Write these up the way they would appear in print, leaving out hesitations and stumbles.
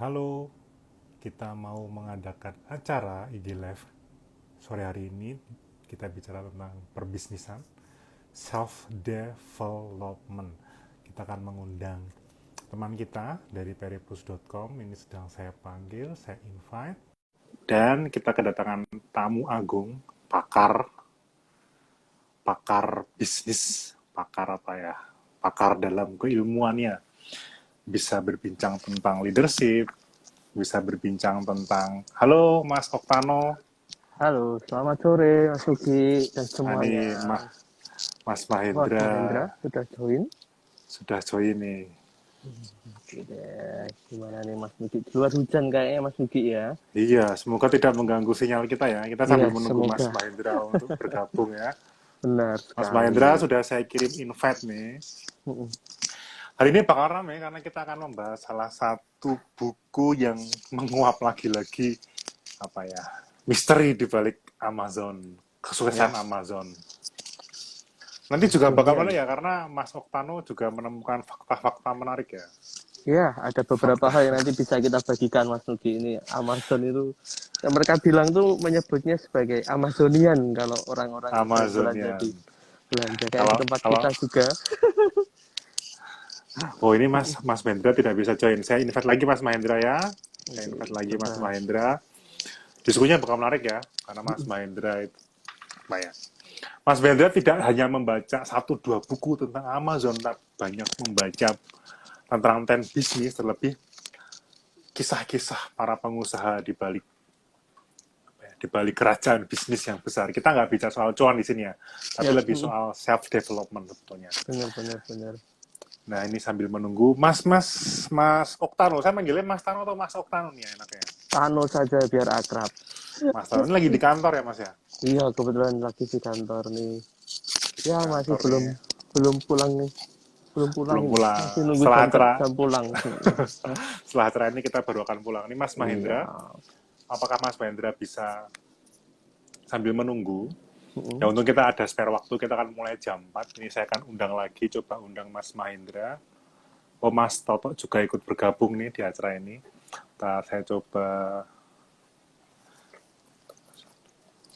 Halo, kita mau mengadakan acara IG Live sore hari ini. Kita bicara tentang perbisnisan, self-development. Kita akan mengundang teman kita dari periplus.com. Ini sedang saya panggil, saya invite. Dan kita kedatangan tamu agung, pakar bisnis, pakar dalam keilmuannya. Bisa berbincang tentang leadership, bisa berbincang tentang, halo Mas Oktano. Halo, selamat sore Mas Ugi dan Ini semuanya. Mas Mas Mahendra Mahendra sudah join? sudah join nih. Oke deh, gimana nih Mas Ugi? Di luar hujan kayaknya Mas Ugi ya? Iya, semoga tidak mengganggu sinyal kita ya. Kita Iya, sambil menunggu Mas semoga Mahendra untuk bergabung ya. benar Mas sekali. Mahendra sudah saya kirim invite nih. Mm-mm. Hari ini bakal ramai karena kita akan membahas salah satu buku yang menguap lagi-lagi misteri di balik Amazon, kesuksesan Ya, Amazon. Nanti juga bakal Amazonian. menarik ya, karena Mas Oktano juga menemukan fakta-fakta menarik ya. Ya, ada beberapa hal yang nanti bisa kita bagikan Mas Ugi. Ini Amazon itu, yang mereka bilang tuh menyebutnya sebagai Amazonian kalau orang-orang berbelanja Amazonian. di belanja kayak di Kalau tempat kalau kita juga. oh ini Mas Mahendra tidak bisa join. Saya invite lagi Mas Mahendra ya. Saya Oke, invite lagi Mas coba. Mahendra. Diskusinya bakal menarik ya, karena Mas Mahendra itu banyak. Mas Mahendra tidak hanya membaca satu dua buku tentang Amazon, tapi banyak membaca tentang bisnis, terlebih kisah-kisah para pengusaha di balik kerajaan bisnis yang besar. Kita nggak bicara soal cuan di sini ya, tapi Ya, lebih soal self development sebetulnya. benar. Nah ini sambil menunggu Mas Oktano, saya manggilnya Mas Tano atau Mas Oktano nih ya, enaknya. Tano saja biar akrab. Mas Tano ini lagi di kantor ya Mas ya, Iya, kebetulan lagi di kantor nih. di Ya, masih kantor belum nih, belum pulang nih. Belum pulang belum ini. Masih pulang. nunggu Setelah jam acara jam pulang. setelah acara ini kita baru akan pulang. Ini Mas Iya. Mahendra, apakah Mas Mahendra bisa sambil menunggu? Ya Mm-mm. untuk kita ada spare waktu, kita akan mulai jam 4. Ini saya akan undang lagi, coba undang Mas Mahendra. Oh Mas Toto juga ikut bergabung nih di acara ini. Saya coba.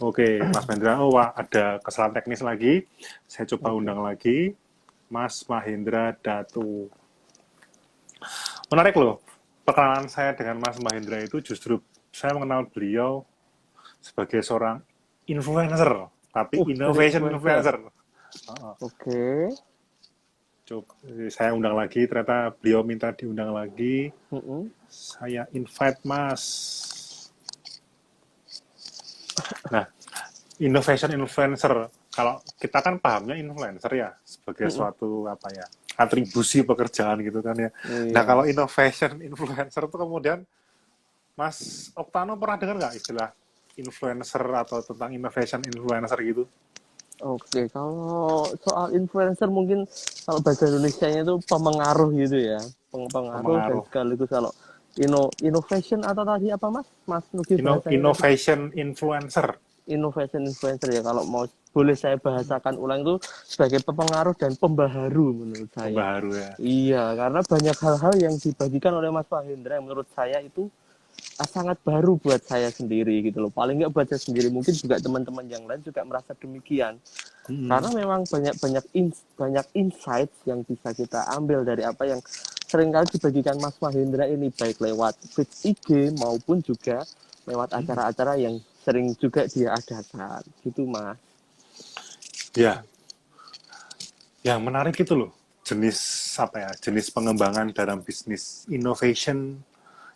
Oke, Mas Mahendra. Oh wah, ada kesalahan teknis lagi. Saya coba Oke. undang lagi. Mas Mahendra Datu. Menarik loh. Perkenalan saya dengan Mas Mahendra itu justru saya mengenal beliau sebagai seorang influencer, tapi Sebagai innovation influencer. influencer. Oke. Coba saya undang lagi, ternyata beliau minta diundang lagi. Mm-mm. Saya invite Mas. Nah, innovation influencer. Kalau kita kan pahamnya influencer ya sebagai Mm-mm. suatu atribusi pekerjaan gitu kan ya. Nah, Iya. kalau innovation influencer itu kemudian Mas Oktano pernah dengar nggak istilah influencer atau tentang innovation influencer gitu? Oke, kalau soal influencer mungkin kalau bahasa Indonesianya itu pemengaruh gitu ya. Pengaruh dan Pemengaruh. sekaligus kalau innovation atau tadi apa Mas? Mas Nugi bahasanya tadi? Innovation influencer. Innovation influencer ya kalau mau boleh saya bahasakan ulang itu sebagai pengaruh dan pembaharu menurut saya. Pembaharu ya. Iya, karena banyak hal-hal yang dibagikan oleh Mas Mahendra yang menurut saya itu sangat baru buat saya sendiri gitu loh. Paling nggak buat saya sendiri, mungkin juga teman-teman yang lain juga merasa demikian. Hmm. Karena memang banyak insight yang bisa kita ambil dari apa yang seringkali dibagikan Mas Mahendra ini baik lewat feed IG maupun juga lewat acara-acara yang sering juga dia adakan gitu Mas. Ya, yang menarik itu loh jenis jenis pengembangan dalam bisnis innovation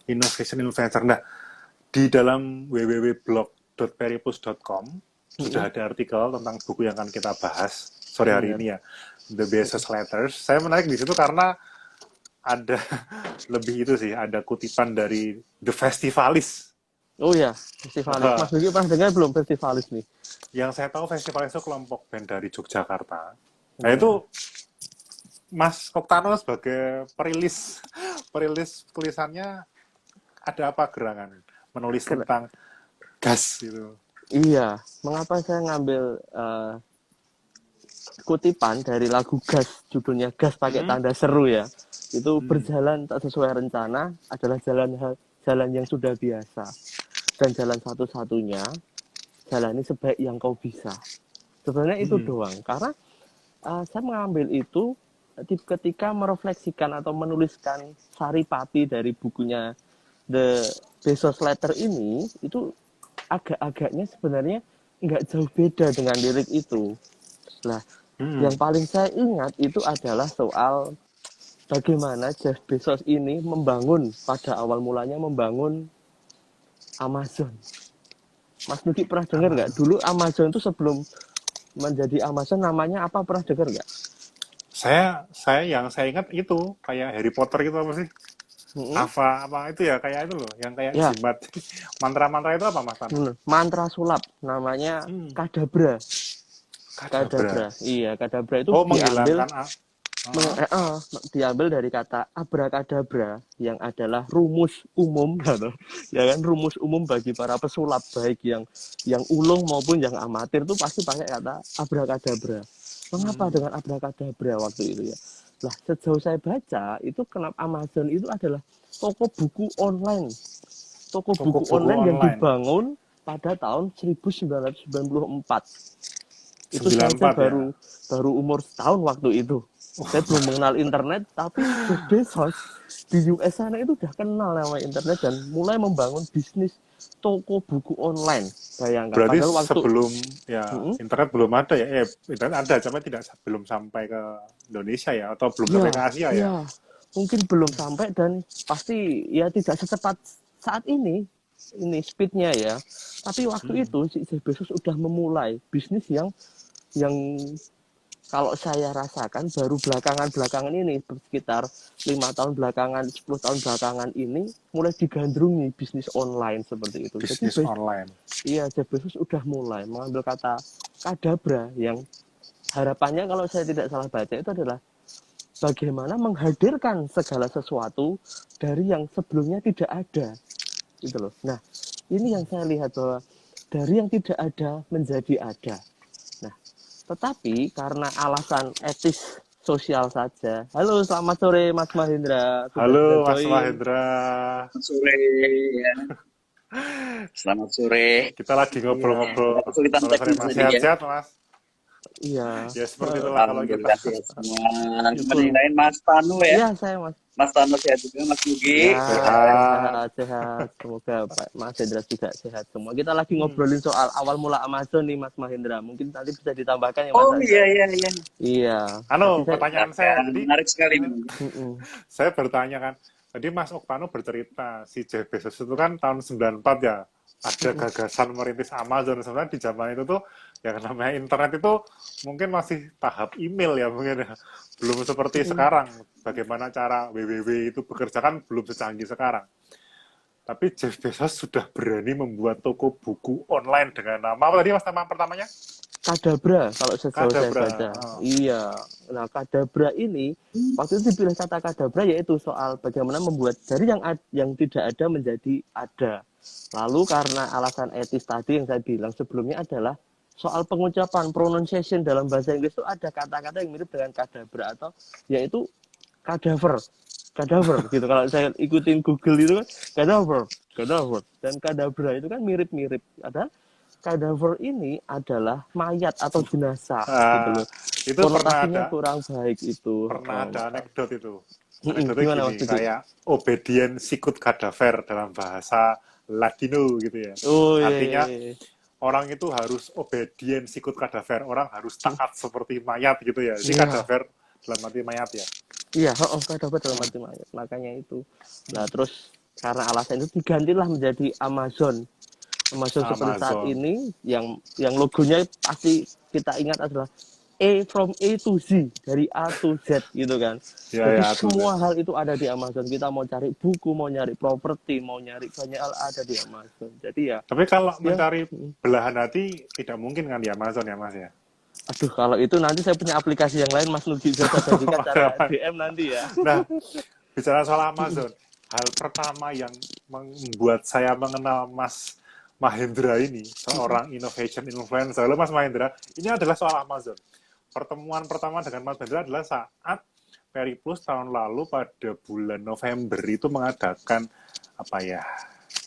influencer. Nah, di dalam www.blog.peripus.com sudah Mm-mm, ada artikel tentang buku yang akan kita bahas sore hari bener. ini ya, The Business Letters. Saya menarik di situ karena ada lebih itu sih, ada kutipan dari The Festivalis. Oh ya, festivalis. Mas Nugi pernah dengar belum festivalis nih? Yang saya tahu Festivalis itu kelompok band dari Yogyakarta. Nah itu Iya. Mas Oktano sebagai perilis tulisannya ada apa gerangan menulis tentang gas gitu. Iya, mengapa saya ngambil kutipan dari lagu Gas, judulnya Gas pakai Hmm? tanda seru ya. itu berjalan tak sesuai rencana adalah jalan yang sudah biasa, dan jalan satu-satunya jalani sebaik yang kau bisa. Sebenarnya itu doang. Karena saya mengambil itu ketika merefleksikan atau menuliskan saripati dari bukunya The Bezos Letter ini, itu agak-agaknya sebenarnya nggak jauh beda dengan lirik itu. Nah, yang paling saya ingat itu adalah soal bagaimana Jeff Bezos ini pada awal mulanya membangun Amazon. Mas Nugi pernah dengar nggak? Dulu Amazon itu sebelum menjadi Amazon namanya apa, pernah dengar nggak? Yang saya ingat itu kayak Harry Potter gitu apa sih? Apa itu ya, kayak itu loh, yang kayak Ya, jimat. Mantra-mantra itu apa, Mas Tano? mantra sulap namanya Kadabra. Kadabra. Iya, Kadabra itu diambil diambil dari kata abrakadabra yang adalah rumus umum, ya kan, rumus umum bagi para pesulap baik yang ulung maupun yang amatir tuh pasti pakai kata abrakadabra. Mengapa dengan abrakadabra waktu itu ya? Lah, sejauh saya baca itu kenapa Amazon itu adalah toko buku online. Toko buku online yang dibangun pada tahun 1994. Itu saya baru umur setahun waktu itu. Saya belum mengenal internet, tapi Jeff Bezos di US sana itu udah kenal nama internet dan mulai membangun bisnis toko buku online. Bayangkan. Berarti sebelum internet belum ada ya? Internet ada, cuma belum sampai ke Indonesia ya, atau belum sampai ke Asia ya? Iya, mungkin belum sampai, dan pasti ya tidak secepat saat ini speednya ya. Tapi waktu itu si Jeff Bezos udah memulai bisnis yang kalau saya rasakan baru belakangan ini, sekitar 5 tahun belakangan, 10 tahun belakangan ini mulai digandrungi bisnis online seperti itu. Bisnis online. Iya, Jeff Bezos udah mulai mengambil kata kadabra yang harapannya, kalau saya tidak salah baca, itu adalah bagaimana menghadirkan segala sesuatu dari yang sebelumnya tidak ada. Gitu loh. Nah, ini yang saya lihat bahwa dari yang tidak ada menjadi ada. Tetapi karena alasan etis sosial saja. Halo, selamat sore Mas Mahendra. Halo Mas Mahendra. Selamat sore ya. Selamat sore. Kita lagi ngobrol-ngobrol. Kesulitan teknis tadi ya. Sehat-sehat Mas. Iya. Ya seperti itulah kalau kita semua. Menilai Mas Tanu ya. Iya, saya Mas. Mas Tanu sehat juga, Mas Nugi. Sehat. Semoga Pak Mas Hendra juga sehat semua. Kita lagi ngobrolin soal awal mula Amazon nih Mas Mahendra. Mungkin nanti bisa ditambahkan ya Mas. Oh iya. Iya. Pertanyaan saya tadi menarik sekali. Saya bertanya kan, tadi Mas Oktano bercerita si Jeff Bezos itu kan tahun 94 ya, ada gagasan merintis Amazon. Sebenarnya di zaman itu tuh yang namanya internet itu mungkin masih tahap email ya, mungkin ya. Belum seperti sekarang. Bagaimana cara www itu bekerja kan belum secanggih sekarang. Tapi Jeff Bezos sudah berani membuat toko buku online dengan nama apa tadi Mas, nama pertamanya? Kadabra, kalau sejauh saya baca. Iya. Nah, Kadabra ini waktu itu dipilih kata Kadabra yaitu soal bagaimana membuat dari yang tidak ada menjadi ada. Lalu karena alasan etis tadi yang saya bilang sebelumnya adalah soal pengucapan, pronunciation dalam bahasa Inggris itu ada kata-kata yang mirip dengan Kadabra atau yaitu cadaver gitu. Kalau saya ikutin Google itu kan cadaver dan Kadabra itu kan mirip-mirip. Ada cadaver ini adalah mayat atau jenazah gitu loh. Itu konotasinya kurang baik itu. Pernah ada anekdot itu. Gimana gini, kayak obedient sicut cadaver dalam bahasa Latino gitu ya. Artinya orang itu harus obedient sicut cadaver, orang harus taat seperti mayat gitu ya. Ini cadaver dalam arti mayat ya. Iya, cadaver dalam arti mayat. Makanya itu. Nah, terus karena alasan itu digantilah menjadi Amazon seperti saat ini yang logonya pasti kita ingat adalah from A to Z, dari A to Z gitu kan. Jadi semua hal itu ada di Amazon. Kita mau cari buku, mau nyari properti, mau nyari banyak hal ada di Amazon. Jadi ya. Tapi kalau mencari belahan hati tidak mungkin kan di Amazon ya Mas ya. Aduh, kalau itu nanti saya punya aplikasi yang lain Mas Nugi bisa bagikan cara DM nanti ya. Nah, bicara soal Amazon, hal pertama yang membuat saya mengenal Mas Mahendra ini, seorang innovation influencer. Mas Mahendra, ini adalah soal Amazon. Pertemuan pertama dengan Mas Mahendra adalah saat Ferry Plus tahun lalu pada bulan November itu mengadakan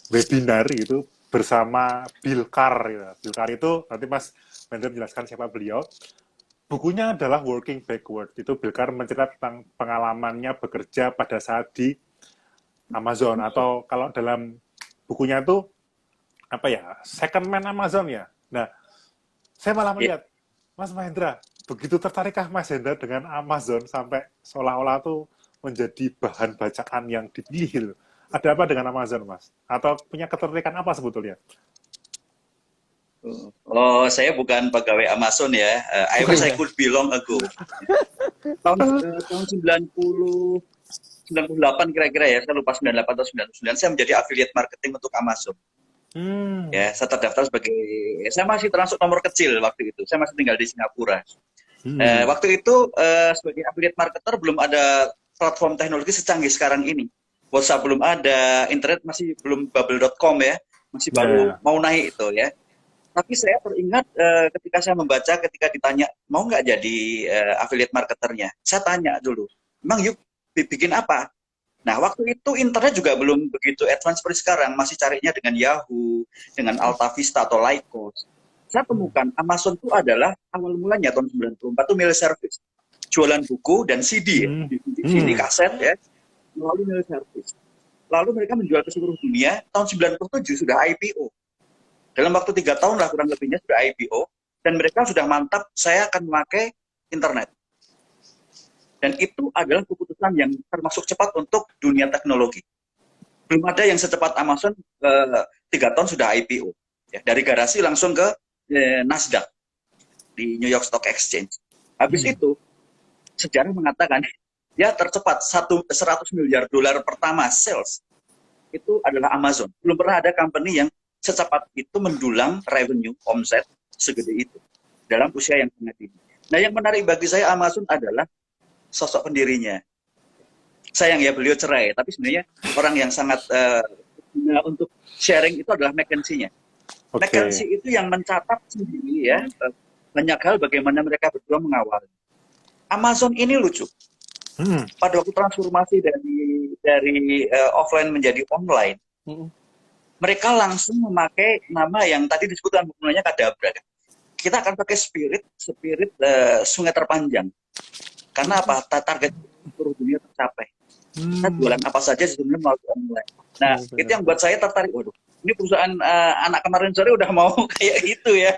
webinar itu bersama Bill Carr. Ya. Bill Carr itu nanti Mas Wendra menjelaskan siapa beliau. Bukunya adalah Working Backward. Itu Bill Carr menceritakan tentang pengalamannya bekerja pada saat di Amazon, atau kalau dalam bukunya itu second man Amazon ya. Nah, saya malah melihat Mas Mahendra, begitu tertarikkah Mas Hendra dengan Amazon sampai seolah-olah tuh menjadi bahan bacaan yang dipilih? Ada apa dengan Amazon, Mas? Atau punya ketertarikan apa sebetulnya? Oh, saya bukan pegawai Amazon ya. I wish I could belong ago. Tahun 98 kira-kira ya, saya lupa 98 atau 99, saya menjadi affiliate marketing untuk Amazon. Ya, saya terdaftar saya masih termasuk nomor kecil waktu itu. Saya masih tinggal di Singapura. Waktu itu sebagai affiliate marketer belum ada platform teknologi secanggih sekarang ini. WhatsApp belum ada, internet masih belum bubble.com ya, masih baru mau naik itu ya. Tapi saya teringat ketika ditanya mau nggak jadi affiliate marketernya, saya tanya dulu, emang yuk bikin apa? Nah, waktu itu internet juga belum begitu advance seperti sekarang, masih carinya dengan Yahoo, dengan Alta Vista atau Lycos. Saya temukan Amazon itu adalah awal mulanya tahun 94 itu mail service. Jualan buku dan CD, CD kaset ya, melalui mail service. Lalu mereka menjual ke seluruh dunia, tahun 97 sudah IPO. Dalam waktu 3 tahun lah kurang lebihnya sudah IPO, dan mereka sudah mantap, saya akan memakai internet. Dan itu adalah keputusan yang termasuk cepat untuk dunia teknologi. Belum ada yang secepat Amazon 3 tahun sudah IPO. Ya, dari garasi langsung ke Nasdaq di New York Stock Exchange. Habis itu, sejarah mengatakan, ya tercepat 100 miliar dolar pertama sales, itu adalah Amazon. Belum pernah ada company yang secepat itu mendulang revenue, omset, segede itu. Dalam usia yang sangat tinggi. Nah, yang menarik bagi saya Amazon adalah sosok pendirinya. Sayang ya beliau cerai, tapi sebenarnya orang yang sangat untuk sharing itu adalah McKinsey-nya. McKinsey itu yang mencatat sendiri ya banyak hal bagaimana mereka berdua mengawal. Amazon ini lucu. Pada waktu transformasi dari offline menjadi online, mereka langsung memakai nama yang tadi disebutkan namanya Kadabra. Kita akan pakai spirit sungai terpanjang. Karena apa? Target seluruh dunia tercapai. Kita jualan apa saja sebenarnya melalui online. Nah, itu yang buat saya tertarik. Waduh, ini perusahaan anak kemarin sore udah mau kayak gitu ya.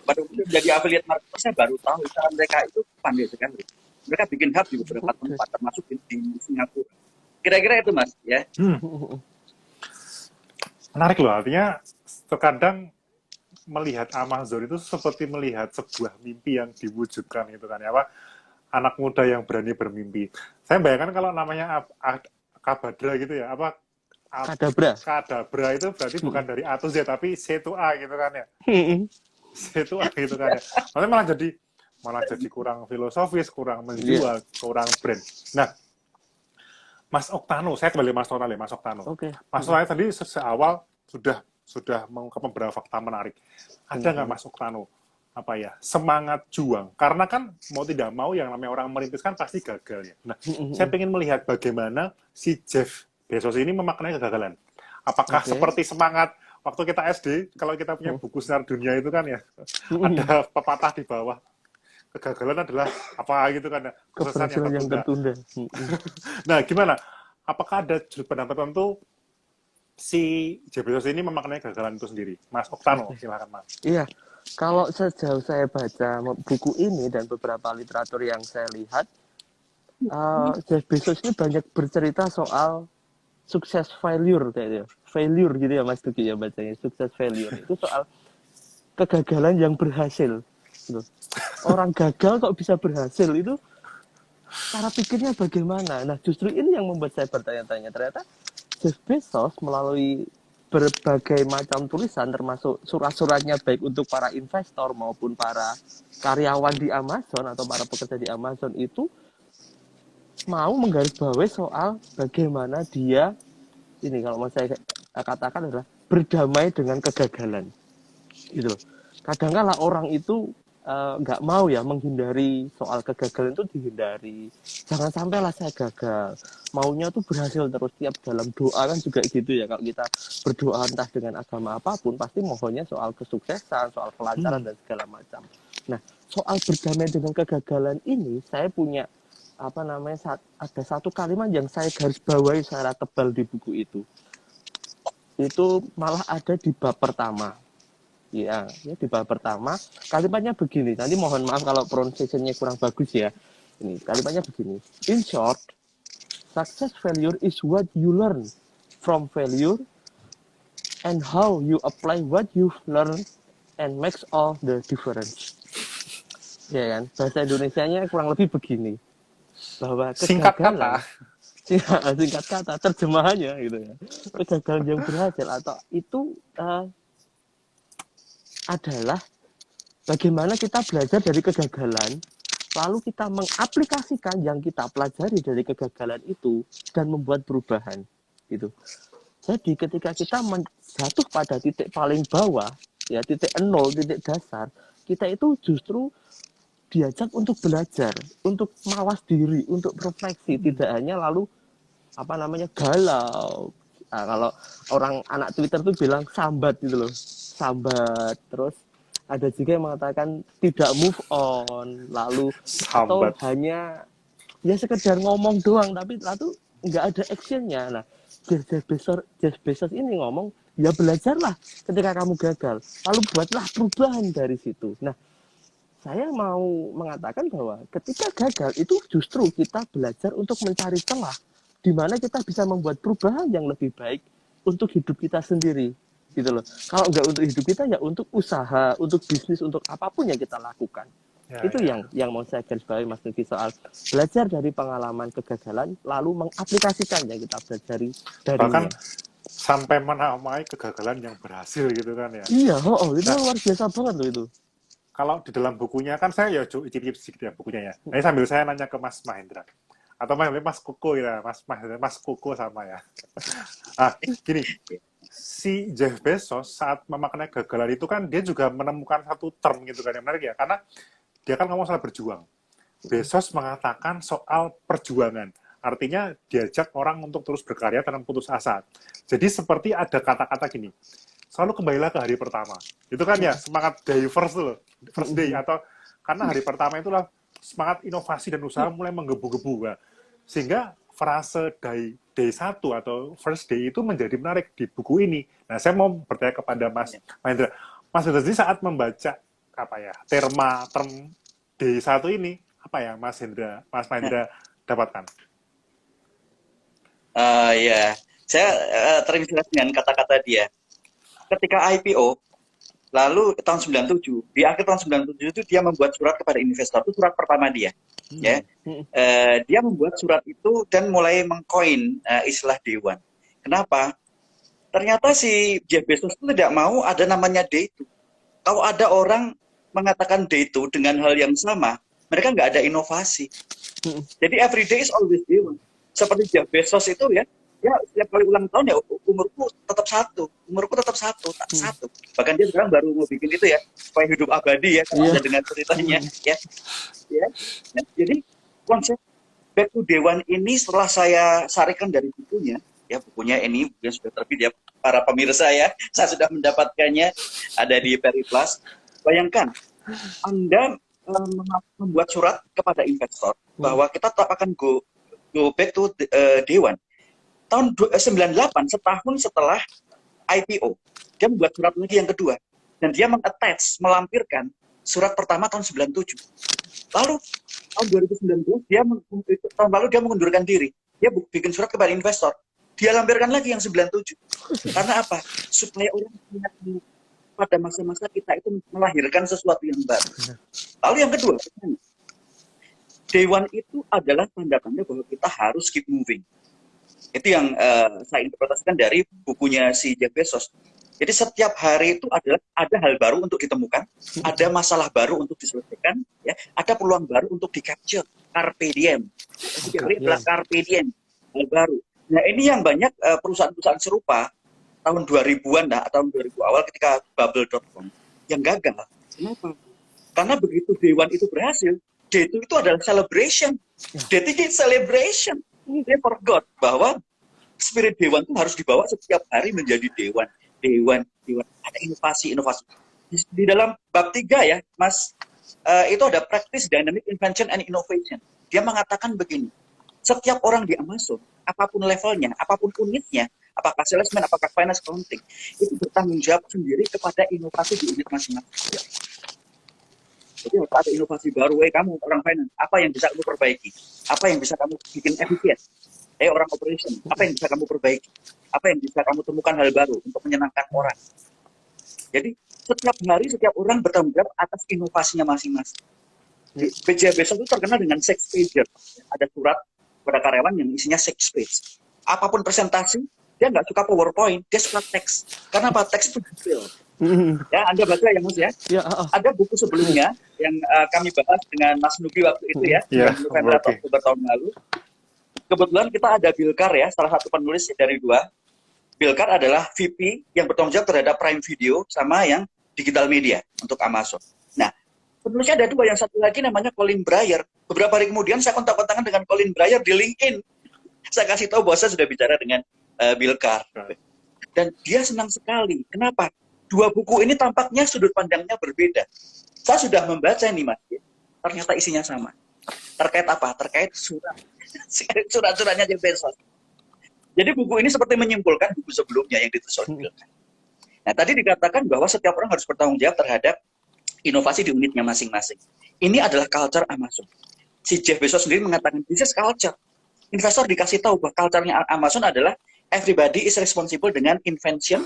Pada waktu menjadi affiliate marketer, saya baru tahu cara mereka itu pandai sekali. Mereka bikin hub di beberapa tempat, termasuk di Singapura. Kira-kira itu, Mas, ya. Menarik loh, artinya terkadang melihat Amazon itu seperti melihat sebuah mimpi yang diwujudkan gitu kan ya, anak muda yang berani bermimpi. Saya bayangkan kalau namanya Kabadra gitu ya, Kadabra itu berarti bukan dari A to Z, tapi C to A gitu kan ya. C to A gitu kan ya. Maksudnya malah jadi kurang filosofis, kurang menjual, kurang brand. Nah, Mas Oktano, saya kembali Mas Oktano. Mas Oktano tadi seawal sudah mengungkap beberapa fakta menarik. Ada nggak Mas Oktano semangat juang, karena kan mau tidak mau yang namanya orang merintis kan pasti gagal ya. Nah, saya ingin melihat bagaimana si Jeff Bezos ini memaknai kegagalan. Apakah seperti semangat waktu kita SD, kalau kita punya buku sejarah dunia itu kan ya, ada pepatah di bawah, kegagalan adalah apa gitu kan ya, keberhasilan yang tertunda. Nah, gimana? Apakah ada sudut pandang tertentu si Jeff Bezos ini memaknai kegagalan itu sendiri? Mas Oktano, silakan Mas. Iya. Kalau sejauh saya baca buku ini dan beberapa literatur yang saya lihat, Jeff Bezos ini banyak bercerita soal sukses failure kayaknya. Failure gitu ya Mas Duki ya bacanya. Sukses failure. Itu soal kegagalan yang berhasil. Gitu. Orang gagal kok bisa berhasil, itu cara pikirnya bagaimana? Nah, justru ini yang membuat saya bertanya-tanya. Ternyata Jeff Bezos melalui berbagai macam tulisan, termasuk surat-suratnya baik untuk para investor maupun para karyawan di Amazon atau para pekerja di Amazon, itu mau menggarisbawahi soal bagaimana dia ini, kalau mau saya katakan adalah berdamai dengan kegagalan. Gitu. Kadang-kala orang itu nggak mau ya menghindari soal kegagalan itu dihindari. Jangan sampailah saya gagal. Maunya tuh berhasil terus tiap dalam doa kan juga gitu ya. Kalau kita berdoa entah dengan agama apapun pasti mohonnya soal kesuksesan, soal kelancaran dan segala macam. Nah, soal berdamai dengan kegagalan ini saya punya ada satu kalimat yang saya garis bawahi secara tebal di buku itu. Itu malah ada di bab pertama. Ya, di bab pertama kalimatnya begini. Nanti mohon maaf kalau pronunciation-nya kurang bagus ya. Ini kalimatnya begini. In short, success failure is what you learn from failure and how you apply what you've learned and makes all the difference. Ya kan? Bahasa Indonesianya kurang lebih begini. Bahwa kegagalan singkat kata terjemahannya gitu ya. Kegagalan yang berhasil atau itu adalah bagaimana kita belajar dari kegagalan, lalu kita mengaplikasikan yang kita pelajari dari kegagalan itu dan membuat perubahan. Gitu. Jadi ketika kita jatuh pada titik paling bawah, ya titik 0, titik dasar, kita itu justru diajak untuk belajar, untuk mawas diri, untuk refleksi, tidak hanya lalu galau. Nah, kalau orang anak Twitter tuh bilang sambat gitu loh, sambat. Terus ada juga yang mengatakan tidak move on, lalu Sambat. atau hanya ya sekedar ngomong doang tapi lalu nggak ada actionnya. Nah, Jeff Bezos ini ngomong ya belajarlah ketika kamu gagal, lalu buatlah perubahan dari situ. Nah, saya mau mengatakan bahwa ketika gagal itu justru kita belajar untuk mencari celah di mana kita bisa membuat perubahan yang lebih baik untuk hidup kita sendiri, gitu loh. Kalau nggak untuk hidup kita ya untuk usaha, untuk bisnis, untuk apapun yang kita lakukan. Itu yang mau saya garis bawahi Mas Nugi soal belajar dari pengalaman kegagalan lalu mengaplikasikan yang kita pelajari darinya. Bahkan sampai menamai kegagalan yang berhasil gitu kan ya. Iya, itu luar biasa banget loh itu. Kalau di dalam bukunya kan saya ya icip-icip sedikit ya bukunya ya. Nah, sambil saya nanya ke Mas Mahendra. Atau Mas Koko ya, Mas Koko sama ya. Nah, gini, si Jeff Bezos saat memaknai kegagalan itu kan dia juga menemukan satu term gitu kan yang menarik ya, karena dia kan ngomong soal berjuang. Bezos mengatakan soal perjuangan, artinya diajak orang untuk terus berkarya tanpa putus asa. Jadi seperti ada kata-kata gini, selalu kembalilah ke hari pertama. Itu kan ya semangat day first loh, first day, atau karena hari pertama itulah semangat inovasi dan usaha mulai menggebu-gebu. Sehingga frase day 1 atau first day itu menjadi menarik di buku ini. Nah, saya mau bertanya kepada Mas Mahendra. Mas Mahendra saat membaca term day 1 ini, apa yang Mas Mahendra dapatkan? Ya, saya terinspirasi dengan kata-kata dia. Ketika IPO, lalu tahun 97, di akhir tahun 97 itu dia membuat surat kepada investor, itu surat pertama dia. Ya, dia membuat surat itu dan mulai mengcoin istilah Day 1. Kenapa? Ternyata si Jeff Bezos itu tidak mau ada namanya Day 2. Kalau ada orang mengatakan Day 2 dengan hal yang sama, mereka nggak ada inovasi. Jadi every day is always Day 1. Seperti Jeff Bezos itu ya setiap kali ulang tahun ya umurku tetap satu, tak satu. Bahkan dia sekarang baru mau bikin itu ya supaya hidup abadi ya, kalau Anda dengar ceritanya ya. Nah, jadi konsep Back to Day 1 ini setelah saya sarikan dari bukunya ini yang sudah terbit ya para pemirsa ya, saya sudah mendapatkannya, ada di Periplus. Bayangkan Anda membuat surat kepada investor bahwa kita tetap akan go back to Day 1. Tahun 98, setahun setelah IPO, dia membuat surat lagi yang kedua. Dan dia melampirkan surat pertama tahun 97. Lalu, tahun 2019, tahun lalu dia mengundurkan diri. Dia bikin surat kepada investor. Dia lampirkan lagi yang 97. Karena apa? Supaya orang ingat pada masa-masa kita itu melahirkan sesuatu yang baru. Lalu yang kedua, Day 1 itu adalah tanda-tanda bahwa kita harus keep moving. Itu yang saya interpretasikan dari bukunya si Jeff Bezos. Jadi setiap hari itu ada hal baru untuk ditemukan, ada masalah baru untuk diselesaikan, ya, ada peluang baru untuk di-capture, carpe diem. Setiap hari adalah carpe diem, hal baru. Nah, ini yang banyak perusahaan-perusahaan serupa tahun 2000-an tahun 2000 awal ketika bubble.com yang gagal. Kenapa? Karena begitu Dewan itu berhasil, D2 itu adalah celebration. D3 celebration. They forgot bahwa spirit Dewan itu harus dibawa setiap hari menjadi Dewan. Dewan. Ada inovasi. Di dalam bab 3 ya, Mas, itu ada practice dynamic invention and innovation. Dia mengatakan begini, setiap orang di Amazon, apapun levelnya, apapun unitnya, apakah salesman, apakah finance, accounting, itu bertanggung jawab sendiri kepada inovasi di unit masing-masing. Jadi ada inovasi baru, kamu orang finance, apa yang bisa kamu perbaiki? Apa yang bisa kamu bikin efisien? Orang operation, apa yang bisa kamu perbaiki? Apa yang bisa kamu temukan hal baru untuk menyenangkan orang? Jadi setiap hari, setiap orang bertanggung jawab atas inovasinya masing-masing. BJ Bezos itu terkenal dengan 6 pager. Ada surat pada karyawan yang isinya 6 page. Apapun presentasi, dia nggak suka PowerPoint, dia suka teks. Karena apa? Teks itu detail. Ya, Anda baca ya Mas ya. Ada buku sebelumnya yang kami bahas dengan Mas Nugi waktu itu ya, November atau Oktober tahun lalu. Kebetulan kita ada Bill Carr ya, salah satu penulis dari 2. Bill Carr adalah VP yang bertanggung jawab terhadap Prime Video sama yang digital media untuk Amazon. Nah, penulisnya ada 2, yang satu lagi namanya Colin Breyer. Beberapa hari kemudian saya kontak-kontakan dengan Colin Breyer di LinkedIn. Saya kasih tahu bahwa saya sudah bicara dengan Bill Carr. Dan dia senang sekali. Kenapa? 2 buku ini tampaknya sudut pandangnya berbeda. Saya sudah membaca nih Mas. Ternyata isinya sama. Terkait apa? Terkait surat-suratnya Jeff Bezos. Jadi buku ini seperti menyimpulkan buku sebelumnya yang ditulis oleh Bill Carr. Nah, tadi dikatakan bahwa setiap orang harus bertanggung jawab terhadap inovasi di unitnya masing-masing. Ini adalah culture Amazon. Si Jeff Bezos sendiri mengatakan, this is culture. Investor dikasih tahu bahwa culture-nya Amazon adalah everybody is responsible dengan invention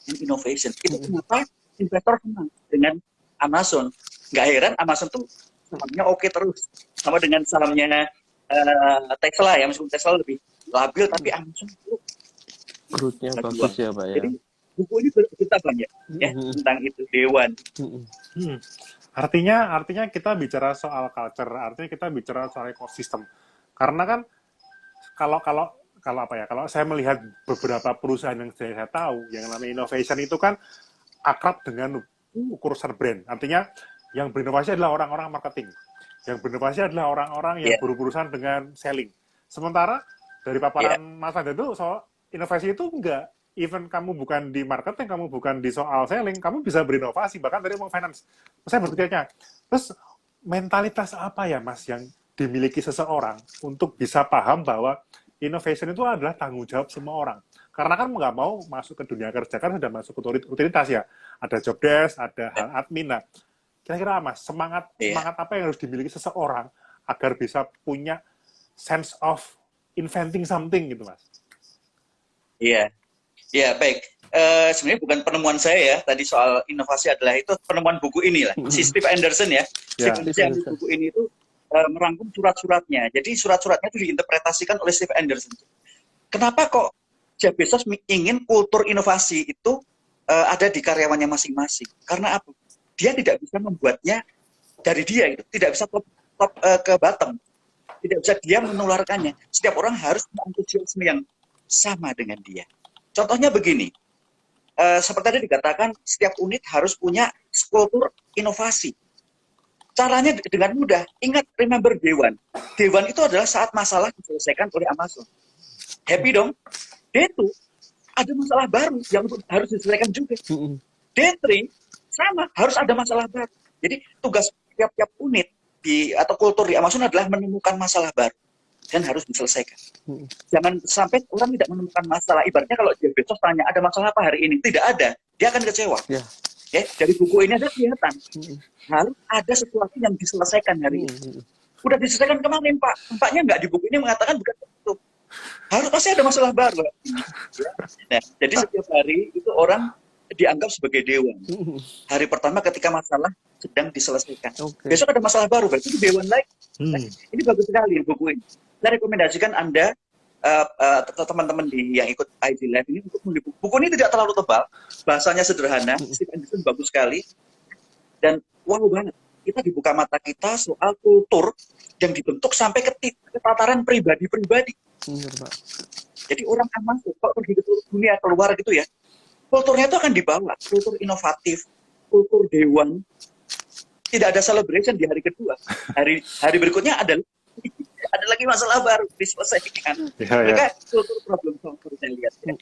and innovation. Itu kenapa investor senang dengan Amazon. Nggak heran Amazon tuh sahamnya oke terus. Sama dengan sahamnya Tesla ya, meskipun Tesla lebih labil, tapi Amazon itu growth-nya bagus ya Pak ya. Jadi buku ini bercerita banyak ya tentang itu Dewan. Artinya kita bicara soal culture, artinya kita bicara soal ekosistem. Karena kan kalau saya melihat beberapa perusahaan yang saya tahu, yang namanya innovation itu kan akrab dengan urusan brand. Artinya yang berinovasi adalah orang-orang marketing. Yang berinovasi adalah orang-orang yang berurusan dengan selling. Sementara dari paparan Mas Anda itu soal inovasi itu enggak. Even kamu bukan di marketing, kamu bukan di soal selling, kamu bisa berinovasi. Bahkan dari mau finance. Saya berpikirnya, terus mentalitas apa ya Mas yang dimiliki seseorang untuk bisa paham bahwa innovation itu adalah tanggung jawab semua orang. Karena kan nggak mau masuk ke dunia kerja, kan sudah masuk ke rutinitas ya. Ada job desk, ada hal admin. Nah, kira-kira Mas, semangat apa yang harus dimiliki seseorang agar bisa punya sense of inventing something gitu Mas? Iya, baik. Sebenarnya bukan penemuan saya ya, tadi soal inovasi adalah itu penemuan buku ini lah. Si Steve Anderson ya. Yang di buku ini itu merangkum surat-suratnya. Jadi surat-suratnya itu diinterpretasikan oleh Steve Anderson. Kenapa kok Jeff Bezos ingin kultur inovasi itu ada di karyawannya masing-masing? Karena apa? Dia tidak bisa membuatnya dari dia itu, tidak bisa top ke bottom. Tidak bisa dia menularkannya. Setiap orang harus punya antusiasme yang sama dengan dia. Contohnya begini, seperti tadi dikatakan, setiap unit harus punya kultur inovasi. Caranya dengan mudah. Ingat, remember Dewan. Dewan itu adalah saat masalah diselesaikan oleh Amazon. Happy dong? D2, ada masalah baru yang harus diselesaikan juga. D3, sama, harus ada masalah baru. Jadi tugas tiap-tiap unit atau kultur di Amazon adalah menemukan masalah baru. Dan harus diselesaikan. Jangan sampai orang tidak menemukan masalah. Ibaratnya kalau Jeff Bezos tanya, ada masalah apa hari ini? Tidak ada. Dia akan kecewa. Dari buku ini ada kelihatan. Harus ada sesuatu yang diselesaikan hari ini. Udah diselesaikan kemarin, Pak. Tampaknya nggak di buku ini mengatakan bukan itu. Harus pasti ada masalah baru. Nah, jadi setiap hari itu orang dianggap sebagai dewan. Hari pertama ketika masalah sedang diselesaikan. Besok ada masalah baru, berarti itu dewan lagi. Ini bagus sekali buku ini. Saya rekomendasikan Anda, teman-teman yang ikut IG Live ini, untuk membeli buku ini tidak terlalu tebal, bahasanya sederhana, Steve Anderson bagus sekali, dan wow banget. Kita dibuka mata kita soal kultur yang dibentuk sampai ke tataran pribadi-pribadi. Jadi orang Amazon, kalau pergi ke dunia keluar gitu ya, kulturnya itu akan dibawa, kultur inovatif, kultur dewan, tidak ada celebration di hari kedua. Hari berikutnya ada lagi masalah baru diselesaikan. Mereka kultur problem solver saya lihat. Ya.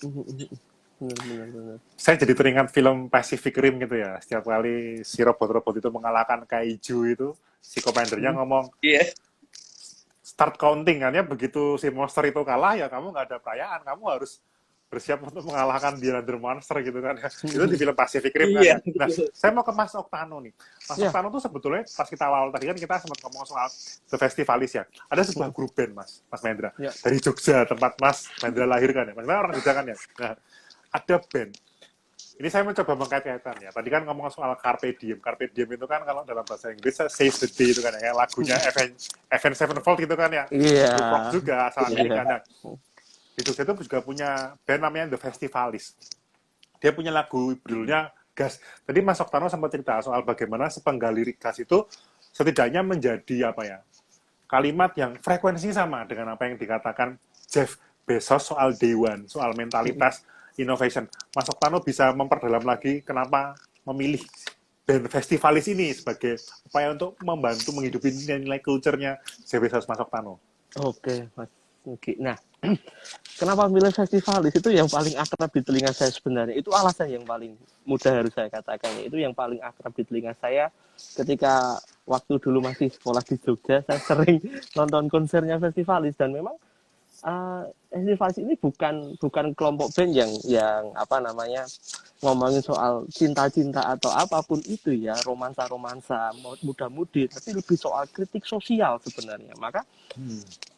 Benar. Saya jadi teringat film Pacific Rim gitu ya. Setiap kali si robot-robot itu mengalahkan kaiju itu, si komandernya ngomong, start counting kan ya, begitu si monster itu kalah ya kamu nggak ada perayaan, kamu harus bersiap untuk mengalahkan the other monster gitu kan ya. Itu di film Pacific Rim kan ya. Nah, saya mau ke Mas Oktano nih. Mas Oktano tuh sebetulnya pas kita awal tadi kan kita sempat ngomong soal The Festivalis ya. Ada sebuah grup band Mas Mahendra. Dari Jogja, tempat Mas Mahendra lahir kan ya. Mas Mahendra orang Jogja kan ya. Nah, ada band. Ini saya mencoba mengkait-kaitan ya. Tadi kan ngomong soal Carpe Diem. Carpe Diem itu kan kalau dalam bahasa Inggris Save the Day itu kan ya. Kayak lagunya Avenged Sevenfold gitu kan ya. Grup rock juga asal Amerika. Nah, di Jogja itu juga punya band namanya The Festivalis. Dia punya lagu judulnya Gas. Tadi Mas Oktano sempat cerita soal bagaimana sepenggal lirik gas itu setidaknya menjadi apa ya, kalimat yang frekuensi sama dengan apa yang dikatakan Jeff Bezos soal Day One, soal mentalitas innovation. Mas Oktano bisa memperdalam lagi kenapa memilih band Festivalis ini sebagai upaya untuk membantu menghidupi nilai culture-nya Jeff Bezos, Mas Oktano. Oke, Mas. Nah, kenapa milih Festivalis itu yang paling akrab di telinga saya sebenarnya. Itu alasan yang paling mudah harus saya katakan. Itu yang paling akrab di telinga saya ketika waktu dulu masih sekolah di Jogja, saya sering nonton konsernya Festivalis. Dan memang Festivalis ini bukan kelompok band yang apa namanya ngomongin soal cinta-cinta atau apapun itu ya, romansa-romansa, muda-mudi, tapi lebih soal kritik sosial sebenarnya. Maka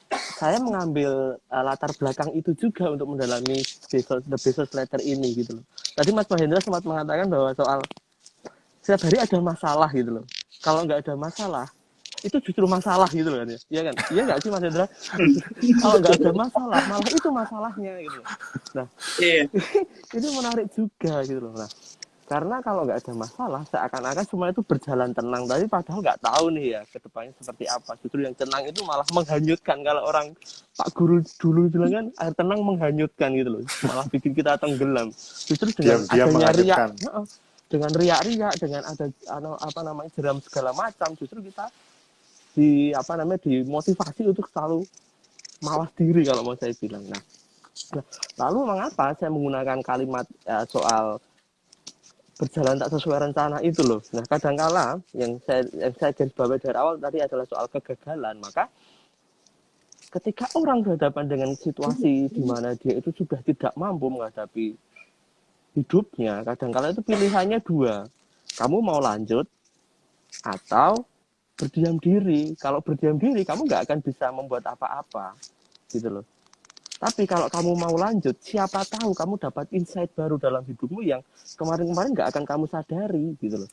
saya mengambil latar belakang itu juga untuk mendalami The Bezos Letter ini gitu loh. Tadi Mas Mahendra sempat mengatakan bahwa soal setiap hari ada masalah gitu loh. Kalau nggak ada masalah, itu justru masalah gitu loh kan ya. Iya kan? Iya nggak sih Mas Mahendra? Kalau nggak ada masalah, malah itu masalahnya gitu loh. Nah, ini menarik juga gitu loh. Nah, karena kalau nggak ada masalah, seakan-akan semua itu berjalan tenang. Tapi padahal nggak tahu nih ya, ke depannya seperti apa. Justru yang tenang itu malah menghanyutkan. Kalau orang Pak Guru dulu bilang kan, air tenang menghanyutkan gitu loh. Malah bikin kita tenggelam. Justru dengan adanya riak, dengan riak-riak, dengan ada apa namanya jeram segala macam, justru kita dimotivasi untuk selalu mawas diri kalau mau saya bilang. Nah, lalu mengapa saya menggunakan kalimat soal berjalan tak sesuai rencana itu loh. Nah, kadangkala yang saya garis bawahi dari awal tadi adalah soal kegagalan. Maka ketika orang berhadapan dengan situasi di mana dia itu sudah tidak mampu menghadapi hidupnya, kadangkala itu pilihannya dua. Kamu mau lanjut atau berdiam diri. Kalau berdiam diri, kamu nggak akan bisa membuat apa-apa. Gitu loh. Tapi kalau kamu mau lanjut, siapa tahu kamu dapat insight baru dalam hidupmu yang kemarin-kemarin nggak akan kamu sadari, gitu loh.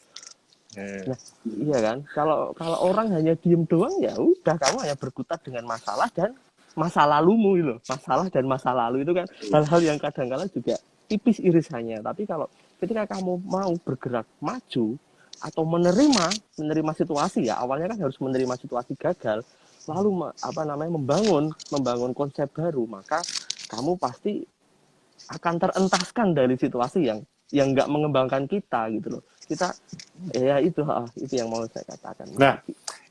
Nah, iya kan? Kalau orang hanya diem doang, ya udah kamu hanya berkutat dengan masalah dan masa lalumu, gitu loh. Masalah dan masa lalu itu kan hal-hal yang kadang-kadang juga tipis irisannya. Tapi kalau ketika kamu mau bergerak maju atau menerima situasi ya, awalnya kan harus menerima situasi gagal. Lalu membangun konsep baru, maka kamu pasti akan terentaskan dari situasi yang nggak mengembangkan kita gitu loh. Kita ya itu yang mau saya katakan. Nah,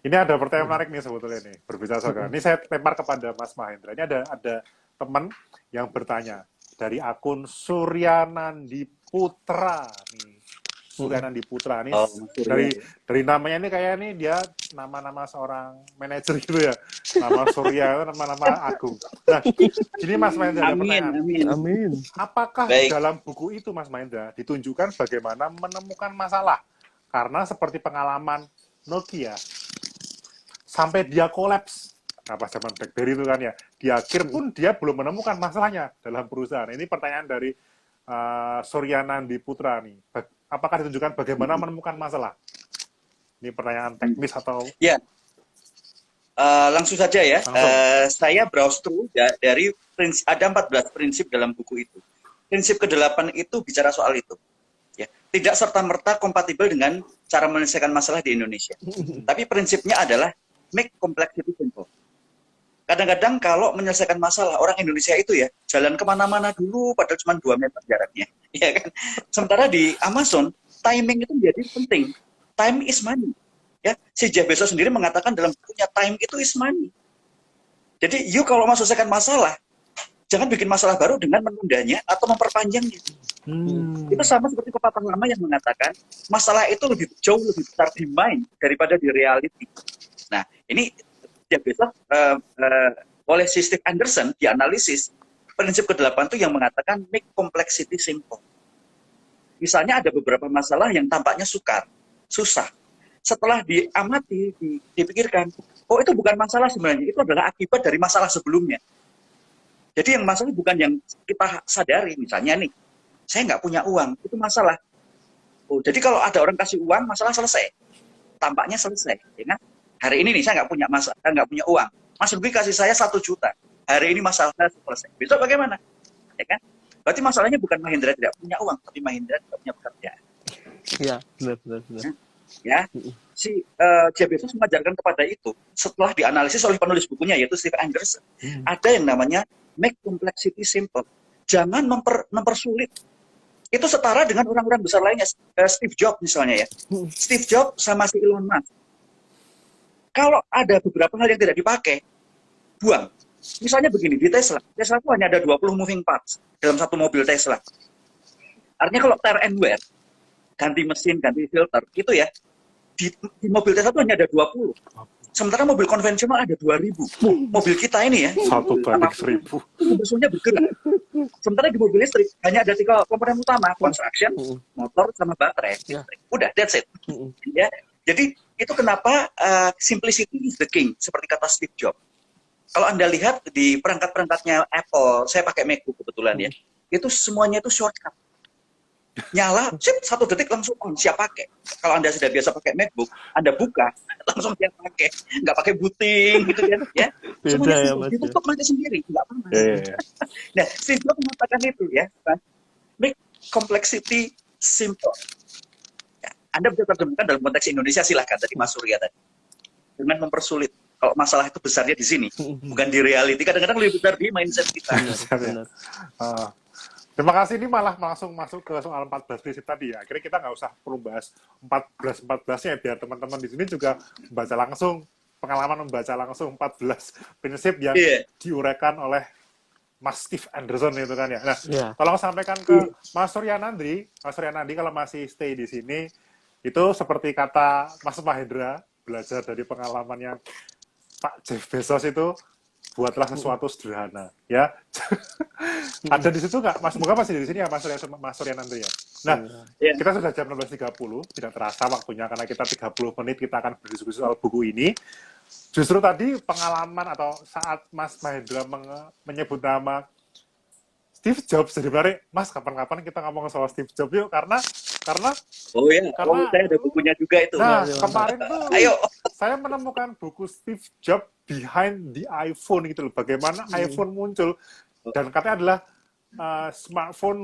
ini ada pertanyaan menarik nih sebetulnya nih, berbicara soal ini saya lempar kepada Mas Mahendra. Ini ada teman yang bertanya dari akun Suryanandi Putra nih. Suryanandi Putra nih dari namanya ini kayak nih dia nama-nama seorang manajer gitu ya, nama Surya itu nama-nama agung. Nah, ini Mas Mahendra ada pertanyaan. Amin. Apakah dalam buku itu Mas Mahendra ditunjukkan bagaimana menemukan masalah? Karena seperti pengalaman Nokia sampai dia kolaps. Nah, pas zaman BlackBerry itu kan ya, di akhir pun dia belum menemukan masalahnya dalam perusahaan. Ini pertanyaan dari Suryanandi Putra nih. Apakah ditunjukkan bagaimana menemukan masalah? Ini pertanyaan teknis atau? Ya, langsung saja ya. Saya browse through dari ada 14 prinsip dalam buku itu. Prinsip ke-8 itu bicara soal itu. Ya, tidak serta-merta kompatibel dengan cara menyelesaikan masalah di Indonesia. Tapi prinsipnya adalah make complexity simple. Kadang-kadang kalau menyelesaikan masalah, orang Indonesia itu ya, jalan kemana-mana dulu, padahal cuma 2 meter jaraknya. Ya kan? Sementara di Amazon, timing itu menjadi penting. Time is money. Ya, si Jeff Bezos sendiri mengatakan dalam bukunya time itu is money. Jadi you kalau mau selesaikan masalah, jangan bikin masalah baru dengan menundanya atau memperpanjangnya. Itu sama seperti pepatah lama yang mengatakan masalah itu jauh lebih besar di mind daripada di reality. Nah, ini Jeff Bezos oleh si Steve Anderson dianalisis prinsip ke-8 itu yang mengatakan make complexity simple. Misalnya ada beberapa masalah yang tampaknya sukar, susah. Setelah diamati, dipikirkan, oh itu bukan masalah sebenarnya, itu adalah akibat dari masalah sebelumnya. Jadi yang masalah bukan yang kita sadari, misalnya nih, saya nggak punya uang, itu masalah. Oh, jadi kalau ada orang kasih uang, masalah selesai. Tampaknya selesai, ya kan? Hari ini nih saya nggak punya uang. Mas Ruby kasih saya 1 juta. Hari ini masalah selesai. Besok bagaimana? Ya kan? Berarti masalahnya bukan Mahendra tidak punya uang, tapi Mahendra tidak punya pekerjaan. Iya, benar. Ya, si Jeff Bezos mengajarkan kepada itu setelah dianalisis oleh penulis bukunya yaitu Steve Anderson. Ada yang namanya make complexity simple. Jangan mempersulit. Itu setara dengan orang-orang besar lainnya, Steve Jobs misalnya ya. Steve Jobs sama si Elon Musk. Kalau ada beberapa hal yang tidak dipakai, buang. Misalnya begini, di Tesla itu hanya ada 20 moving parts dalam satu mobil Tesla. Artinya kalau tear and wear, ganti mesin, ganti filter, itu ya, di mobil Tesla itu hanya ada 20. Sementara mobil konvensional ada 2.000. Mobil kita ini ya, Satu banding 1.000. mesinnya bergerak. Sementara di mobil listrik hanya ada 3 komponen utama, construction, motor, sama baterai. Udah, that's it. Ya, jadi itu kenapa simplicity is the king, seperti kata Steve Jobs. Kalau Anda lihat di perangkat-perangkatnya Apple, saya pakai MacBook kebetulan ya, itu semuanya itu shortcut. Nyala, 1 detik langsung on, siap pakai. Kalau Anda sudah biasa pakai MacBook, Anda buka, langsung siap pakai. Nggak pakai booting gitu kan, ya. Semuanya ya, ditutup mati sendiri, nggak apa-apa. Nah, Steve Jobs mengatakan itu ya, make complexity simple. Ya, Anda bisa terjemahkan dalam konteks Indonesia, silahkan, tadi Mas Surya tadi. Dengan mempersulit. Kalau masalah itu besarnya di sini, bukan di reality. Kadang-kadang lebih besar di mindset kita. Terima kasih, ini malah langsung masuk ke soal 14 prinsip tadi ya. Akhirnya kita nggak usah perlu bahas 14-14-nya, biar teman-teman di sini juga membaca langsung, pengalaman membaca langsung 14 prinsip yang diuraikan oleh Mas Steve Anderson itu kan ya. Nah, tolong sampaikan ke Mas Surya Nandi kalau masih stay di sini, itu seperti kata Mas Mahendra, belajar dari pengalamannya Pak Jeff Bezos itu, buatlah sesuatu sederhana, ya. Ada di situ nggak? Mas, semoga masih di sini ya, Mas Surya Nandi ya. Nah, kita sudah jam 16.30, tidak terasa waktunya karena kita 30 menit kita akan berdiskusi soal buku ini. Justru tadi pengalaman atau saat Mas Mahendra menyebut nama Steve Jobs, jadi menarik. Mas, kapan-kapan kita ngomong soal Steve Jobs yuk, karena oh iya, saya ada bukunya juga itu. Nah, kemarin tuh saya menemukan buku Steve Jobs Behind the iPhone gitu loh, bagaimana iPhone muncul, dan katanya adalah smartphone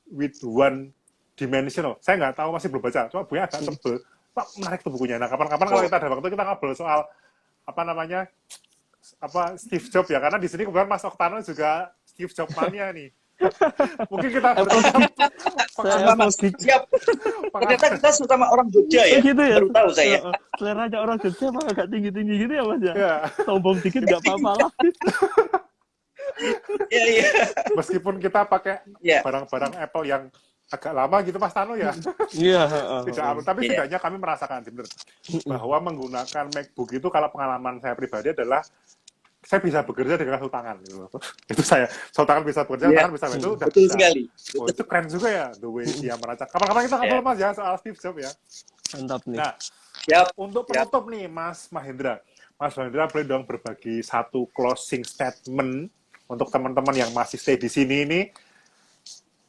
with one dimensional. Saya nggak tahu, masih belum baca, cuma bukunya agak tebel. Pak, menarik tuh bukunya. Nah, kapan-kapan kalau kita ada waktu kita ngobrol soal Steve Jobs ya, karena di sini kebetulan Mas Oktano juga Steve Jobs mania nih. Mungkin kita siap. Ternyata kita sama orang Jogja ya. Gitu ya. Baru tahu saya. Seleranya orang Jogja mah agak tinggi-tinggi gitu ya Mas ya. Sombong dikit nggak apa-apa lah. Iya. Meskipun kita pakai barang-barang Apple yang agak lama gitu Mas Tano ya. Iya. Tapi setidaknya kami merasakan bahwa menggunakan MacBook itu, kalau pengalaman saya pribadi adalah saya bisa bekerja dengan satu tangan gitu. Itu satu tangan bisa bekerja, tangan bisa itu udah betul sekali. Oh, itu keren juga ya, the way dia meracak. Kapan-kapan kita ngobrol Mas ya soal Steve Jobs ya. Mantap nih. Nah, untuk penutup nih Mas Mahendra boleh dong berbagi satu closing statement untuk teman-teman yang masih stay di sini ini,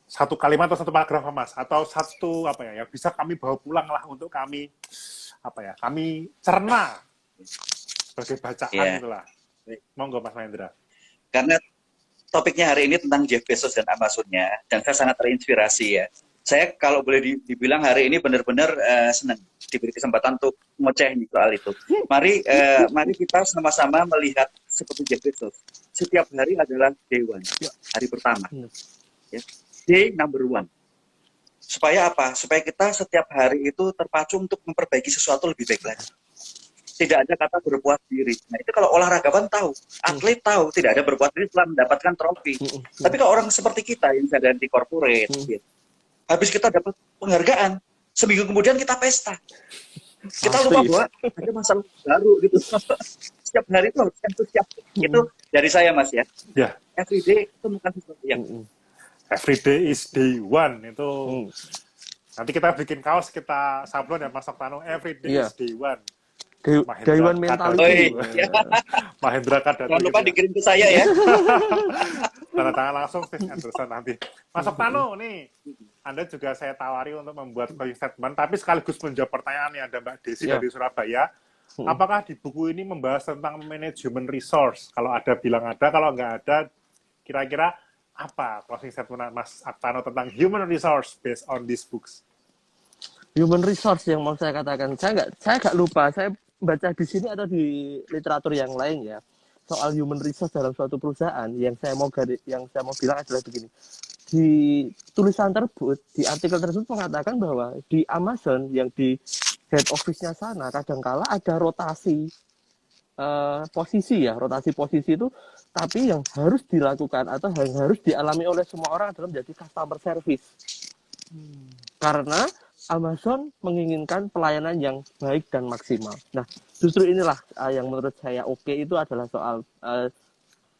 satu kalimat atau satu paragraf Mas, atau satu yang bisa kami bawa pulang lah untuk kami kami cerna sebagai bacaan itulah. Monggo Mas Mahendra. Karena topiknya hari ini tentang Jeff Bezos dan Amazon-nya, dan saya sangat terinspirasi ya. Saya kalau boleh dibilang hari ini benar-benar senang diberi kesempatan untuk ngoceh soal itu. Mari kita sama-sama melihat seperti Jeff Bezos. Setiap hari adalah day one, hari pertama. Ya. Day number one. Supaya apa? Supaya kita setiap hari itu terpacu untuk memperbaiki sesuatu lebih baik lagi. tidak ada kata berpuas diri. Nah, itu kalau olahragawan tahu, atlet tahu, tidak ada berpuas diri setelah mendapatkan trofi. Tapi kalau orang seperti kita yang sedang di corporate, gitu, habis kita dapat penghargaan, seminggu kemudian kita pesta. Kita lupa bahwa ada masalah baru gitu. Setiap hari itu harus antusias. Itu dari saya, Mas, ya. Ya, Everyday itu bukan sesuatu yang every day is day one. Itu nanti kita bikin kaos, kita sablon ya Mas Oktano, every day is day one. Day one mentality. Mahendra Kadatu. Jangan lupa dikirim ke saya ya. Tanda tangan langsung Steve Anderson nanti. Mas Oktano, nih, Anda juga saya tawari untuk membuat closing statement, tapi sekaligus menjawab pertanyaan yang ada Mbak Desi dari Surabaya. Apakah di buku ini membahas tentang manajemen resource? Kalau ada bilang ada, kalau nggak ada, kira-kira apa closing statement Mas Oktano tentang human resource based on these books? Human resource yang mau saya katakan, saya nggak lupa, saya baca di sini atau di literatur yang lain ya, soal human resource dalam suatu perusahaan. Yang saya mau bilang adalah begini, di tulisan tersebut, di artikel tersebut mengatakan bahwa di Amazon yang di head office-nya sana kadangkala ada rotasi posisi ya, rotasi posisi itu, tapi yang harus dilakukan atau yang harus dialami oleh semua orang adalah menjadi customer service. Karena Amazon menginginkan pelayanan yang baik dan maksimal. Nah, justru inilah yang menurut saya oke itu adalah soal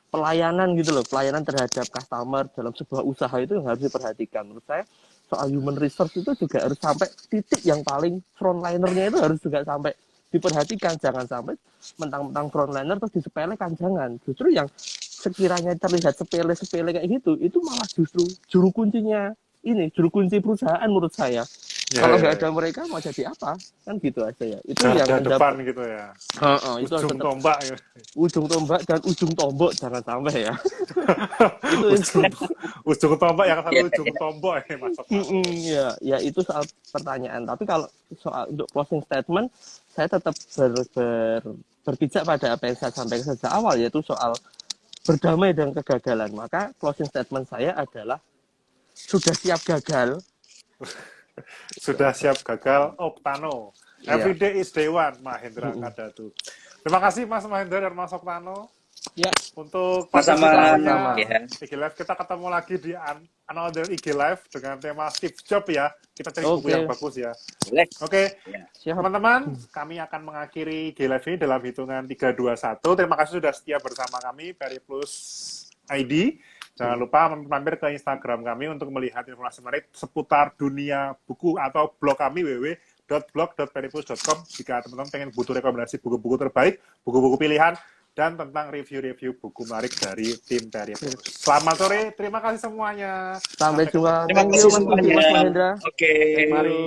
pelayanan gitu loh, pelayanan terhadap customer dalam sebuah usaha itu yang harus diperhatikan. Menurut saya soal human resource itu juga harus sampai titik yang paling frontliner-nya itu harus juga sampai diperhatikan. Jangan sampai mentang-mentang frontliner terus disepelekan, jangan. Justru yang sekiranya terlihat sepele-sepele kayak gitu, itu malah justru juru kuncinya ini, juru kunci perusahaan menurut saya. Kalau nggak ada mereka mau jadi apa? Kan gitu aja ya. Itu yang depan gitu ya. Itu ujung tombak ya. Ujung tombak dan ujung tombok jangan sampai ya. ujung tombak yang satu ujung tombok ya Mas. Ya itu soal pertanyaan. Tapi kalau soal untuk closing statement, saya tetap berpijak pada apa yang saya sampaikan sejak awal, yaitu soal berdamai dengan kegagalan. Maka closing statement saya adalah sudah siap gagal. Sudah siap gagal, Oktano. Every day is day one, Mahendra Kadatu. Terima kasih Mas Mahendra dan Mas Oktano. Ya. Untuk sama-sama. IG Live, kita ketemu lagi di another IG Live dengan tema Steve Jobs ya. Kita cari buku yang bagus ya. Oke. Teman-teman, kami akan mengakhiri IG Live ini dalam hitungan 3, 2, 1. Terima kasih sudah setia bersama kami, Periplus ID. Jangan lupa mampir ke Instagram kami untuk melihat informasi menarik seputar dunia buku atau blog kami www.blog.periplus.com jika teman-teman pengen butuh rekomendasi buku-buku terbaik, buku-buku pilihan, dan tentang review-review buku menarik dari tim Periplus. Selamat sore, terima kasih semuanya. Sampai jumpa. Terima kasih semuanya. Mas Mahendra. Oke. Mari.